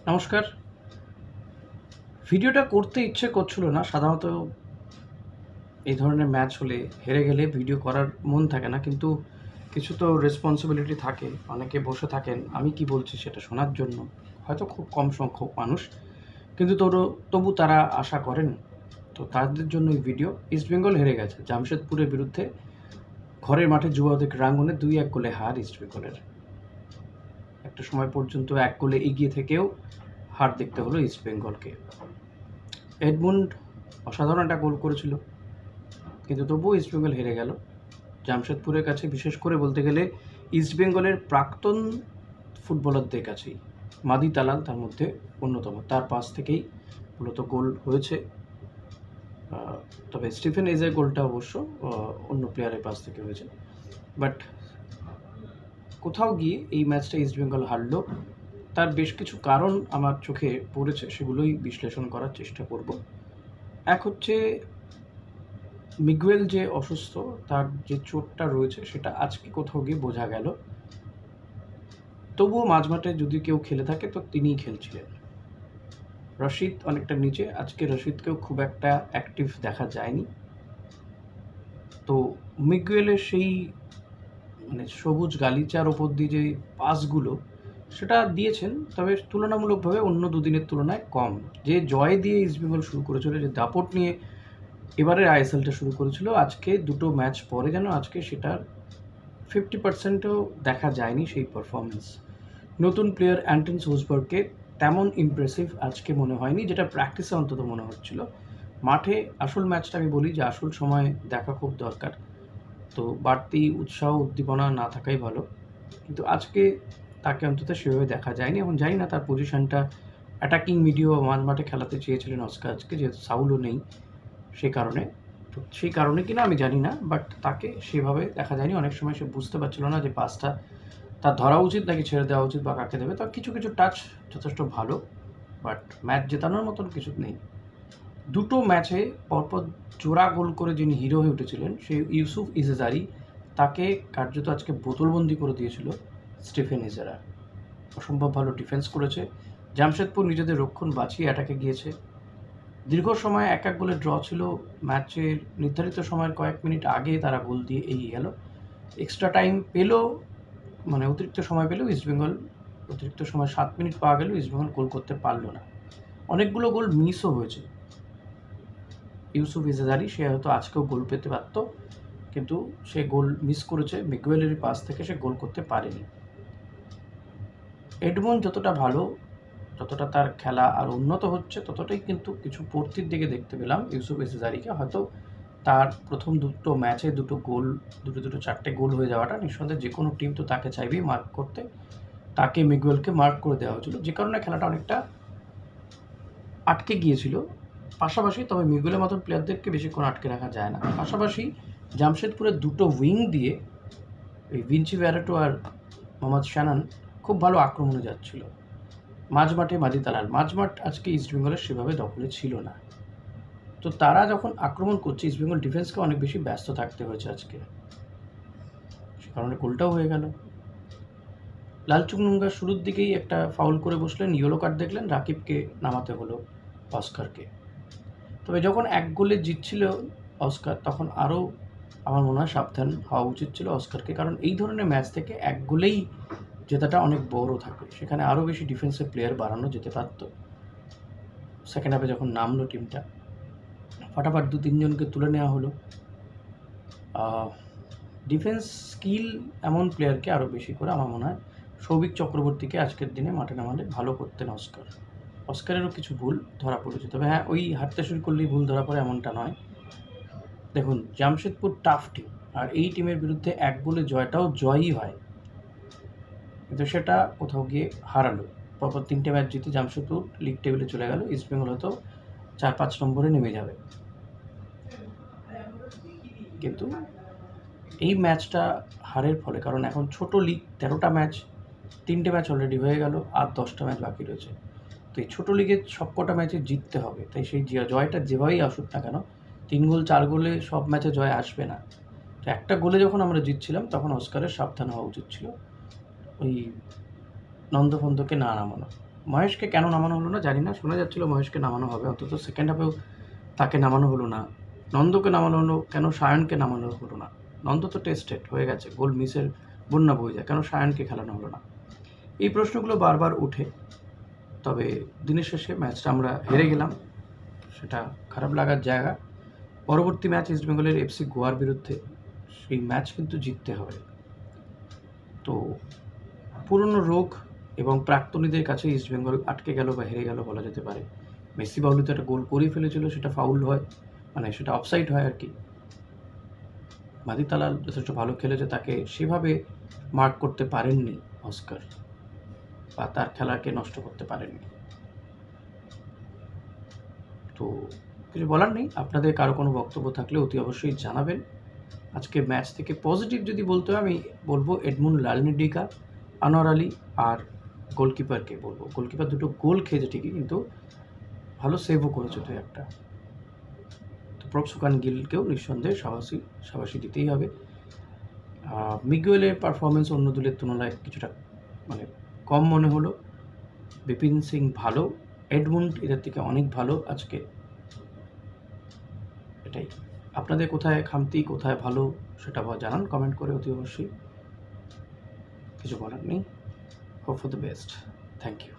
নমস্কার। ভিডিওটা করতে ইচ্ছে করছিল না। সাধারণত এই ধরনের ম্যাচ হলে হেরে গেলে ভিডিও করার মন থাকে না। কিন্তু কিছু তো রেসপন্সিবিলিটি থাকে। অনেকে বসে থাকেন আমি কি বলছি সেটা শোনার জন্য। হয়তো খুব কম সংখ্যক মানুষ। কিন্তু তবু তারা আশা করেন। তো তাদের জন্য এই ভিডিও। ইস্টবেঙ্গল হেরে গেছে জামশেদপুরের বিরুদ্ধে। ঘরের মাঠে যুবরাজ রাঙ্গনে ২-১ গোলে হার ইস্টবেঙ্গলের। একটা সময় পর্যন্ত ১ গোলে এগিয়ে থেকেও হার দেখতে হলো ইস্টবেঙ্গলকে। এডমুন্ড অসাধারণ একটা গোল করেছিল, কিন্তু তবুও ইস্টবেঙ্গল হেরে গেল জামশেদপুরের কাছে। বিশেষ করে বলতে গেলে ইস্টবেঙ্গলের প্রাক্তন ফুটবলারদের কাছেই। মাদি তালাল তার মধ্যে অন্যতম। তার পাস থেকেই মূলত গোল হয়েছে। তবে স্টিফেন এজের গোলটা অবশ্য অন্য প্লেয়ারের পাস থেকে হয়েছে। বাট কোথাও গিয়ে এই ম্যাচটা ইস্টবেঙ্গল হারলো। তার বেশ কিছু কারণ আমার চোখে পড়েছে, সেগুলোই বিশ্লেষণ করার চেষ্টা করব। এক হচ্ছে মিগুয়েল যে অসুস্থ, তার যে চোটটা রয়েছে সেটা আজকে কোথাও গিয়ে বোঝা গেল। তবুও মাঝমাঠে যদি কেউ খেলে থাকে তো তিনিই খেলছিলেন। রশিদ অনেকটা নিচে, আজকে রশিদকেও খুব একটা অ্যাক্টিভ দেখা যায়নি। তো মিগুয়েলের সেই সবুজ গালিচার ওপর দিয়ে যে পাসগুলো সেটা দিয়েছেন, তবে তুলনামূলকভাবে অন্য দুদিনের তুলনায় কম। যে জয় দিয়ে ইস্টবেঙ্গল শুরু করেছিল, যে দাপট নিয়ে এবারের আইএসএলটা শুরু করেছিল, আজকে দুটো ম্যাচ পরে যেন আজকে সেটার 50%ও দেখা যায়নি সেই পারফরমেন্স। নতুন প্লেয়ার অ্যান্টন সোসবার্গকে তেমন ইমপ্রেসিভ আজকে মনে হয়নি, যেটা প্র্যাকটিসে অন্তত মনে হচ্ছিল। মাঠে আসল ম্যাচটা আমি বলি যে আসল সময় দেখা খুব দরকার, তো বাড়তি উৎসাহ উদ্দীপনা না থাকাই ভালো। কিন্তু আজকে তাকে অন্তত সেভাবে দেখা যায়নি। এবং জানি না তার পজিশনটা অ্যাটাকিং মিডিও মাঝমাঠে খেলাতে চেয়েছিলেন অস্কার আজকে, যেহেতু সাউলও নেই সেই কারণে। তো সেই কারণে কিনা আমি জানি না, বাট তাকে সেভাবে দেখা যায়নি। অনেক সময় সে বুঝতে পারছিল না যে পাসটা তার ধরা উচিত নাকি ছেড়ে দেওয়া উচিত বা কাকে দেবে। তার কিছু কিছু টাচ যথেষ্ট ভালো, বাট ম্যাচ জেতানোর মতন কিছু নেই। দুটো ম্যাচে পরপর জোড়া গোল করে যিনি হিরো হয়ে উঠেছিলেন সেই ইউসুফ ইজেজারি, তাকে কার্যত আজকে বোতলবন্দি করে দিয়েছিল স্টিফেন ইজেরা। অসম্ভব ভালো ডিফেন্স করেছে। জামশেদপুর নিজেদের রক্ষণ বাঁচিয়ে অ্যাটাকে গিয়েছে। দীর্ঘ সময় ১-১ গোলে ড্র ছিল। ম্যাচের নির্ধারিত সময়ের কয়েক মিনিট আগে তারা গোল দিয়ে এগিয়ে গেল। এক্সট্রা টাইম পেলেও, অতিরিক্ত সময় পেলেও ইস্টবেঙ্গল, অতিরিক্ত সময় ৭ মিনিট পাওয়া গেলেও ইস্টবেঙ্গল গোল করতে পারল না। অনেকগুলো গোল মিসও হয়েছে। ইউসুফ ইজেজারি সে হয়তো আজকেও গোল পেতে পারত, কিন্তু সে গোল মিস করেছে। মিগুয়েলের পাস থেকে সে গোল করতে পারেনি। এডমন্ড যতটা ভালো, যতটা তার খেলা আর উন্নত হচ্ছে, ততটাই কিন্তু কিছু পড়তির দিকে দেখতে পেলাম ইউসুফ ইজেজারিকে। হয়তো তার প্রথম দুটো ম্যাচে দুটো 4টে গোল হয়ে যাওয়াটা, নিঃসন্দেহে যে কোনো টিম তো তাকে চাইবেই মার্ক করতে। তাকে মিগুয়েলকে মার্ক করে দেওয়া হয়েছিল, যে কারণে খেলাটা অনেকটা আটকে গিয়েছিল। পাশাপাশি তবে মিগুয়েলের মতন প্লেয়ারদেরকে বেশিক্ষণ আটকে রাখা যায় না। পাশাপাশি জামশেদপুরের দুটো উইং দিয়ে ওই ভিঞ্চি ভ্যারাটো আর মোহাম্মদ শানান খুব ভালো আক্রমণে যাচ্ছিল। মাঝমাঠে মাদি তালাল, মাঝমাঠ আজকে ইস্টবেঙ্গলের সেভাবে দখলে ছিল না। তো তারা যখন আক্রমণ করছে, ইস্টবেঙ্গল ডিফেন্সকে অনেক বেশি ব্যস্ত থাকতে হয়েছে আজকে, সে কারণে গোলটাও হয়ে গেল। লালচুংনুঙ্গা শুরুর দিকেই একটা ফাউল করে বসলেন, ইয়েলো কার্ড দেখলেন, রাকিবকে নামাতে হলো অস্কারকে। তবে যখন ১ গোলে জিতছিল অস্কার, তখন আরও আমার মনে হয় সাবধান হওয়া উচিত ছিল অস্কারকে, কারণ এই ধরনের ম্যাচ থেকে ১ গোলেই জেতাটা অনেক বড় থাকে। সেখানে আরও বেশি ডিফেন্সের প্লেয়ার বাড়ানো যেতে পারত। সেকেন্ড হাফে যখন নামলো টিমটা, ফাটাফাট ২-৩ জনকে তুলে নেওয়া হলো। ডিফেন্স স্কিল এমন প্লেয়ারকে আরও বেশি করে আমার মনে হয় সৌভিক চক্রবর্তীকে আজকের দিনে মাঠে নামালে ভালো করতেন অস্কার। অস্কারেরও কিছু ভুল ধরা পড়েছে, তবে হ্যাঁ, ওই হাঁটতে শুরু করলেই ভুল ধরা পড়ে এমনটা নয়। দেখুন, জামশেদপুর টাফ টিম, আর এই টিমের বিরুদ্ধে ১ গোলে জয়টাও জয়ই হয়, কিন্তু সেটা কোথাও গিয়ে হারালো। পরপর ৩টে ম্যাচ জিতে জামশেদপুর লিগ টেবিলে চলে গেল। ইস্টবেঙ্গল হয়তো ৪-৫ নম্বরে নেমে যাবে। কিন্তু এই ম্যাচটা হারের ফলে, কারণ এখন ছোট লিগ, ১৩টা ম্যাচ, ৩টে ম্যাচ অলরেডি হয়ে গেল, আর 10টা ম্যাচ বাকি রয়েছে। তো এই ছোটো লিগের সবকটা ম্যাচে জিততে হবে। তাই সেই জয়টা যেভাবেই আসুক না কেন, ৩ গোল ৪ গোলে সব ম্যাচে জয় আসবে না। তো একটা গোলে যখন আমরা জিতছিলাম, তখন অস্কারের সাবধান হওয়া উচিত ছিল ওই নন্দফন্দকে না নামানো। মহেশকে কেন নামানো হলো না জানি না, শোনা যাচ্ছিল মহেশকে নামানো হবে, অন্তত সেকেন্ড হাফেও তাকে নামানো হলো না। নন্দকে নামানো হলো, কেন সায়নকে নামানো হলো না? নন্দ তো টেস্টেড হয়ে গেছে, গোল মিসের বন্যা বয়ে যায়, কেন সায়নকে খেলানো হলো না? এই প্রশ্নগুলো বারবার ওঠে। তবে দিনের শেষে ম্যাচটা আমরা হেরে গেলাম, সেটা খারাপ লাগার জায়গা। পরবর্তী ম্যাচ ইস্টবেঙ্গলের এফসি গোয়ার বিরুদ্ধে, সেই ম্যাচ কিন্তু জিততে হবে। তো পুরনো রোগ এবং প্রাক্তনীদের কাছে ইস্টবেঙ্গল আটকে গেল বা হেরে গেল বলা যেতে পারে। মেসি বাউলি তো একটা গোল করেই ফেলেছিল, সেটা ফাউল হয়, মানে সেটা অফসাইড হয় আর কি। মাদি তালাল যথেষ্ট ভালো খেলেছে, তাকে সেভাবে মার্ক করতে পারেননি অস্কার, বা তার খেলাকে নষ্ট করতে পারেননি। তো কিছু বলার নেই। আপনাদের কারো কোনো বক্তব্য থাকলে অতি অবশ্যই জানাবেন। আজকে ম্যাচ থেকে পজিটিভ যদি বলতে হয়, আমি বলবো এডমুন্ড লালনিডিকা, আনোয়ার আলী আর গোলকিপারকে বলবো। গোলকিপার দুটো গোল খেয়েছে ঠিকই, কিন্তু ভালো সেভও করেছে দু একটা। তো প্রভ সুকান গিলকেও নিঃসন্দেহে সাবাসী দিতেই হবে। মিগুয়েলের পারফরমেন্স অন্য দলের তুলনায় কিছুটা মানে কম মনে হলো। বিপিন সিং ভালো, এডমুন্ড এদের থেকে অনেক ভালো আজকে। এটাই। আপনাদের কোথায় খামতি, কোথায় ভালো, সেটা জানান কমেন্ট করে অতি অবশ্যই। কিছু বলার নেই। Hope for the best. Thank you.